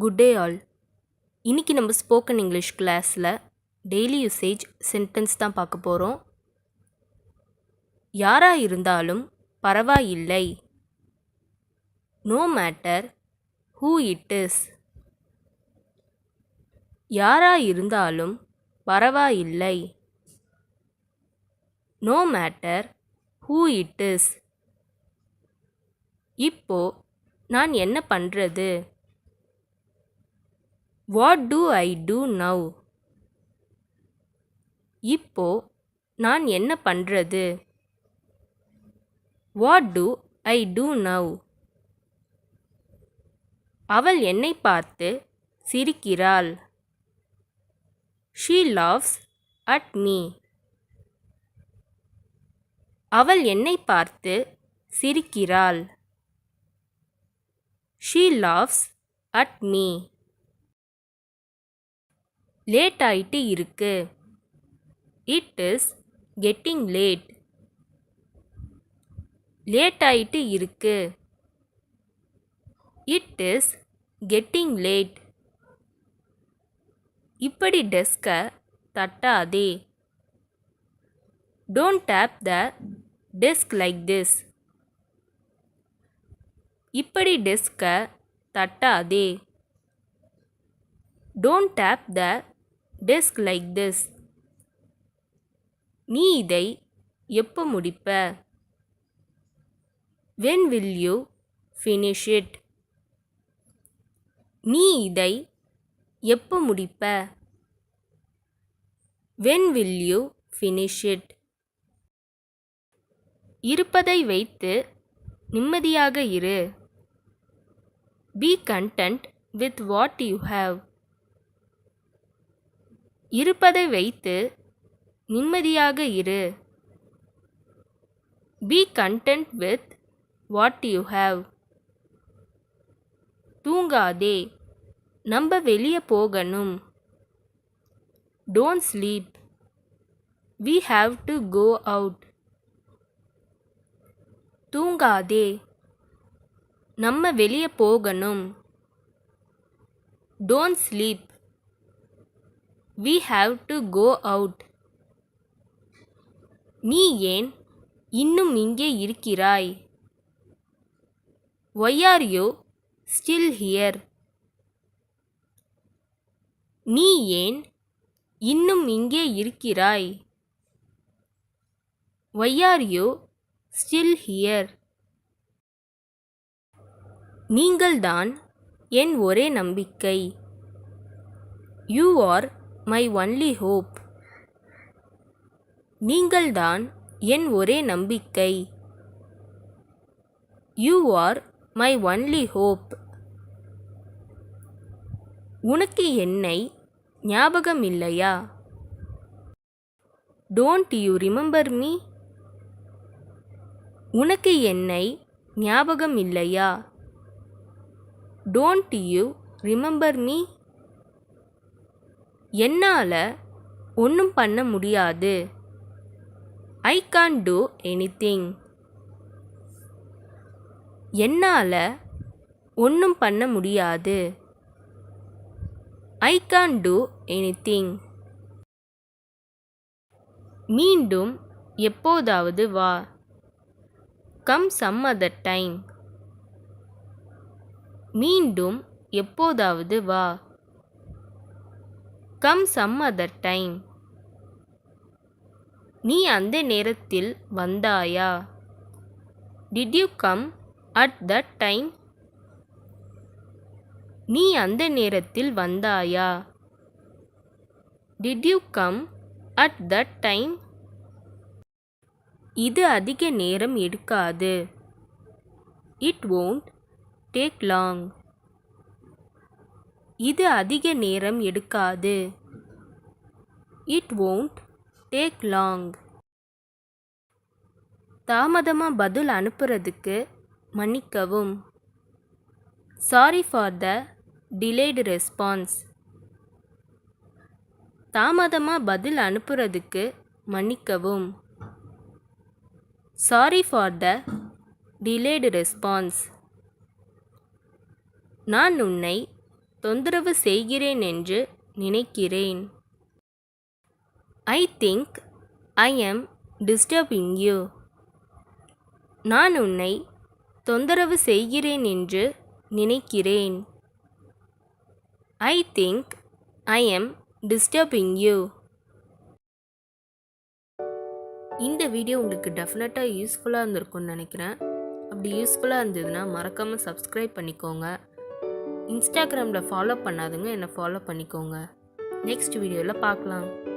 Good day all. இன்னைக்கு நம்ம spoken English கிளாஸில் டெய்லி யூசேஜ் சென்டென்ஸ் தான் பார்க்க போகிறோம். யாரா இருந்தாலும் பரவாயில்லை. No matter who it is. யாரா இருந்தாலும் பரவாயில்லை. No matter who it is. இப்போ நான் என்ன பண்ணுறது? What do I do now? இப்போ நான் என்ன பண்ணுறது? What do I do now? அவள் என்னை பார்த்து சிரிக்கிறாள். She laughs at me. அவள் என்னை பார்த்து சிரிக்கிறாள். She laughs at me. Late ஆயிட்டு இருக்கு. It is getting late. Late ஆயிட்டு இருக்கு. It is getting late. இப்படி டெஸ்கை தட்டாதே. Don't tap the desk like this. இப்படி டெஸ்கை தட்டாதே. Don't tap the desk like this. நீ இதை எப்போ முடிப்ப? When will you finish it? நீ இதை எப்போ முடிப்ப? When will you finish it? இருப்பதை வைத்து நிம்மதியாக இரு. Be content with what you have. இருப்பதை வைத்து நிம்மதியாக இரு. Be content with what you have. தூங்காதே. நம்ம வெளியே போகணும். Don't sleep. We have to go out. தூங்காதே. நம்ம வெளியே போகணும். Don't sleep. We have to go out. நீ ஏன் இன்னும் இங்கே இருக்கிறாய்? Why are you still here? நீ ஏன் இன்னும் இங்கே இருக்கிறாய்? Why are you still here? நீங்கள்தான் என் ஒரே நம்பிக்கை. You are my only hope. நீங்கள்தான் என் ஒரே நம்பிக்கை. You are my only hope. உனக்கு என்னை ஞாபகம் இல்லையா? Don't you remember me? உனக்கு என்னை ஞாபகம் இல்லையா? Don't you remember me? என்னால ஒன்றும் பண்ண முடியாது. I can't do anything. என்னால ஒன்றும் பண்ண முடியாது. I can't do anything. மீண்டும் எப்போதாவது வா. Come some other time. மீண்டும் எப்போதாவது வா. Come some other time. நீ அந்த நேரத்தில் வந்தாயா? Did you come at that time? நீ அந்த நேரத்தில் வந்தாயா? Did you come at that time? இது அதிக நேரம் எடுக்காது. It won't take long. இது அதிக நேரம் எடுக்காது. It won't take long. தாமதமாக பதில் அனுப்புறதுக்கு மன்னிக்கவும். Sorry for the delayed response. தாமதமாக பதில் அனுப்புறதுக்கு மன்னிக்கவும். Sorry for the delayed response. நான் உன்னை தொந்தரவு செய்கிறேன் என்று நினைக்கிறேன். I think I am disturbing you. நான் உன்னை தொந்தரவு செய்கிறேன் என்று நினைக்கிறேன். I think I am disturbing you. இந்த வீடியோ உங்களுக்கு டெஃபினட்டாக யூஸ்ஃபுல்லாக இருந்திருக்கும்னு நினைக்கிறேன். அப்படி யூஸ்ஃபுல்லாக இருந்ததுன்னா மறக்காமல் சப்ஸ்கிரைப் பண்ணிக்கோங்க. இன்ஸ்டாகிராமில் ஃபாலோ பண்ணாதுங்க, என்னை ஃபாலோ பண்ணிக்கோங்க. நெக்ஸ்ட் வீடியோவில் பார்க்கலாம்.